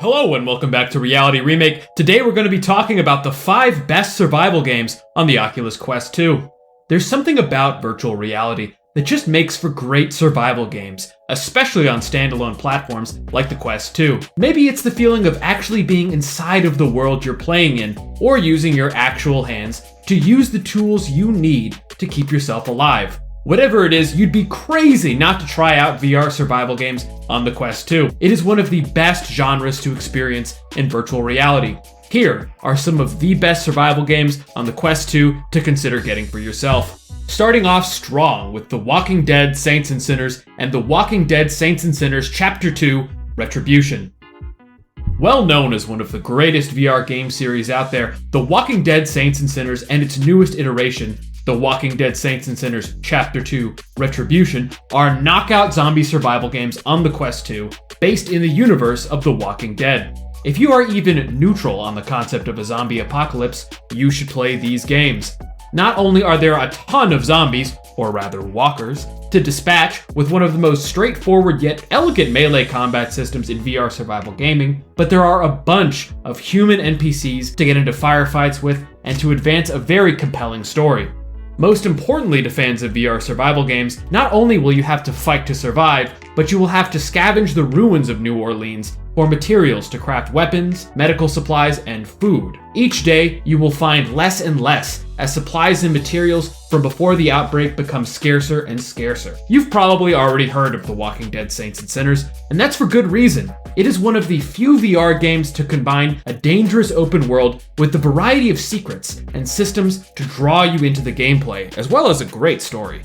Hello and welcome back to Reality Remake. Today we're going to be talking about the 5 best survival games on the Oculus Quest 2. There's something about virtual reality that just makes for great survival games, especially on standalone platforms like the Quest 2. Maybe it's the feeling of actually being inside of the world you're playing in, or using your actual hands to use the tools you need to keep yourself alive. Whatever it is, you'd be crazy not to try out VR survival games on the Quest 2. It is one of the best genres to experience in virtual reality. Here are some of the best survival games on the Quest 2 to consider getting for yourself. Starting off strong with The Walking Dead Saints and Sinners and The Walking Dead Saints and Sinners Chapter 2 Retribution. Well known as one of the greatest VR game series out there, The Walking Dead Saints and Sinners and its newest iteration, The Walking Dead Saints and Sinners Chapter 2 Retribution, are knockout zombie survival games on the Quest 2, based in the universe of The Walking Dead. If you are even neutral on the concept of a zombie apocalypse, you should play these games. Not only are there a ton of zombies, or rather walkers, to dispatch with one of the most straightforward yet elegant melee combat systems in VR survival gaming, but there are a bunch of human NPCs to get into firefights with and to advance a very compelling story. Most importantly to fans of VR survival games, not only will you have to fight to survive, but you will have to scavenge the ruins of New Orleans for materials to craft weapons, medical supplies, and food. Each day, you will find less and less as supplies and materials from before the outbreak become scarcer and scarcer. You've probably already heard of The Walking Dead Saints and Sinners, and that's for good reason. It is one of the few VR games to combine a dangerous open world with a variety of secrets and systems to draw you into the gameplay, as well as a great story.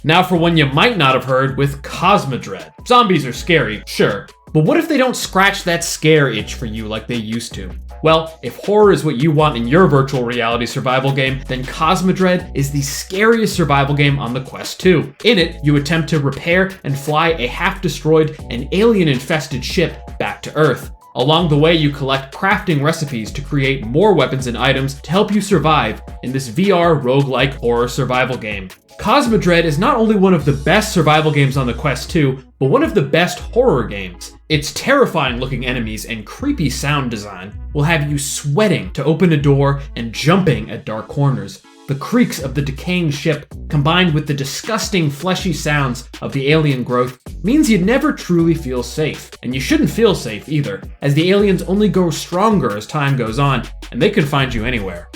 Now for one you might not have heard with Cosmodread. Zombies are scary, sure, but what if they don't scratch that scare itch for you like they used to? Well, if horror is what you want in your virtual reality survival game, then Cosmodread is the scariest survival game on the Quest 2. In it, you attempt to repair and fly a half-destroyed and alien-infested ship back to Earth. Along the way, you collect crafting recipes to create more weapons and items to help you survive in this VR roguelike horror survival game. Cosmodread is not only one of the best survival games on the Quest 2, but one of the best horror games. Its terrifying looking enemies and creepy sound design will have you sweating to open a door and jumping at dark corners. The creaks of the decaying ship, combined with the disgusting fleshy sounds of the alien growth, means you'd never truly feel safe. And you shouldn't feel safe either, as the aliens only grow stronger as time goes on, and they can find you anywhere.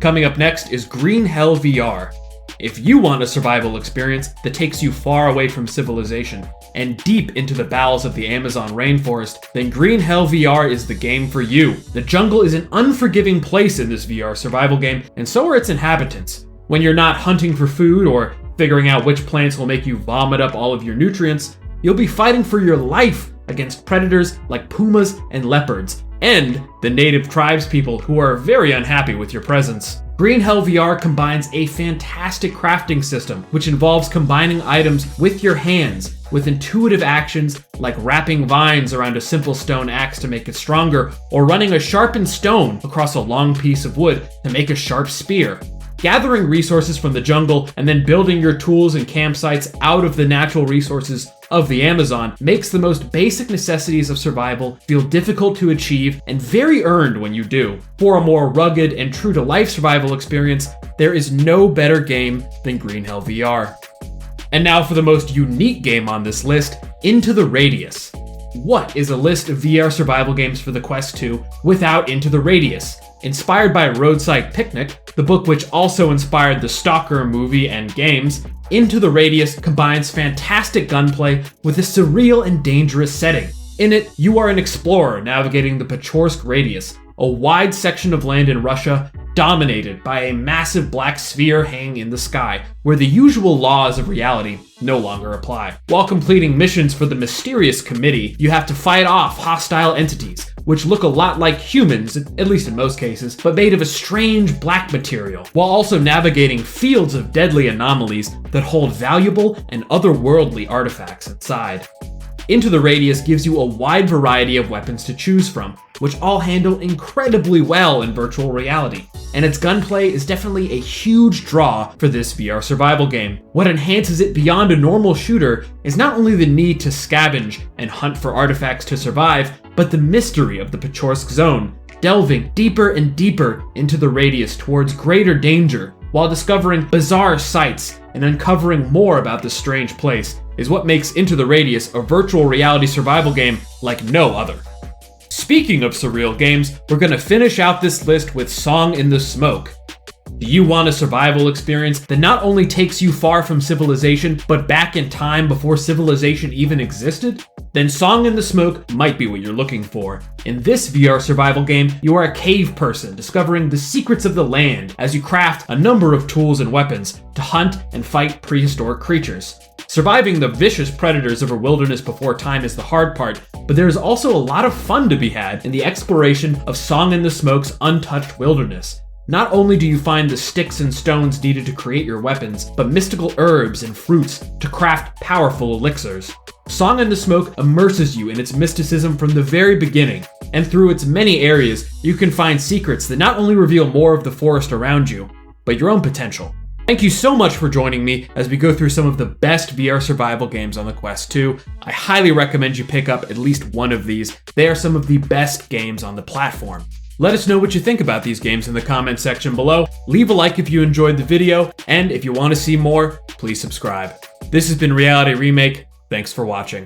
Coming up next is Green Hell VR. If you want a survival experience that takes you far away from civilization and deep into the bowels of the Amazon rainforest, then Green Hell VR is the game for you. The jungle is an unforgiving place in this VR survival game, and so are its inhabitants. When you're not hunting for food or figuring out which plants will make you vomit up all of your nutrients, you'll be fighting for your life against predators like pumas and leopards, and the native tribes people who are very unhappy with your presence. Green Hell VR combines a fantastic crafting system, which involves combining items with your hands with intuitive actions like wrapping vines around a simple stone axe to make it stronger, or running a sharpened stone across a long piece of wood to make a sharp spear. Gathering resources from the jungle and then building your tools and campsites out of the natural resources of the Amazon makes the most basic necessities of survival feel difficult to achieve and very earned when you do. For a more rugged and true-to-life survival experience, there is no better game than Green Hell VR. And now for the most unique game on this list, Into the Radius. What is a list of VR survival games for the Quest 2 without Into the Radius? Inspired by Roadside Picnic, the book which also inspired the Stalker movie and games, Into the Radius combines fantastic gunplay with a surreal and dangerous setting. In it, you are an explorer navigating the Pechorsk Radius, a wide section of land in Russia dominated by a massive black sphere hanging in the sky, where the usual laws of reality no longer apply. While completing missions for the mysterious committee, you have to fight off hostile entities, which look a lot like humans, at least in most cases, but made of a strange black material, while also navigating fields of deadly anomalies that hold valuable and otherworldly artifacts inside. Into the Radius gives you a wide variety of weapons to choose from, which all handle incredibly well in virtual reality. and its gunplay is definitely a huge draw for this VR survival game. What enhances it beyond a normal shooter is not only the need to scavenge and hunt for artifacts to survive, but the mystery of the Pechorsk zone, delving deeper and deeper into the radius towards greater danger, while discovering bizarre sights and uncovering more about this strange place, is what makes Into the Radius a virtual reality survival game like no other. Speaking of surreal games, we're gonna finish out this list with Song in the Smoke. Do you want a survival experience that not only takes you far from civilization, but back in time before civilization even existed? Then Song in the Smoke might be what you're looking for. In this VR survival game, you are a cave person discovering the secrets of the land as you craft a number of tools and weapons to hunt and fight prehistoric creatures. Surviving the vicious predators of a wilderness before time is the hard part, but there is also a lot of fun to be had in the exploration of Song in the Smoke's untouched wilderness. Not only do you find the sticks and stones needed to create your weapons, but mystical herbs and fruits to craft powerful elixirs. Song in the Smoke immerses you in its mysticism from the very beginning, and through its many areas, you can find secrets that not only reveal more of the forest around you, but your own potential. Thank you so much for joining me as we go through some of the best VR survival games on the Quest 2. I highly recommend you pick up at least one of these. They are some of the best games on the platform. Let us know what you think about these games in the comment section below. Leave a like if you enjoyed the video, and if you want to see more, please subscribe. This has been Reality Remake. Thanks for watching.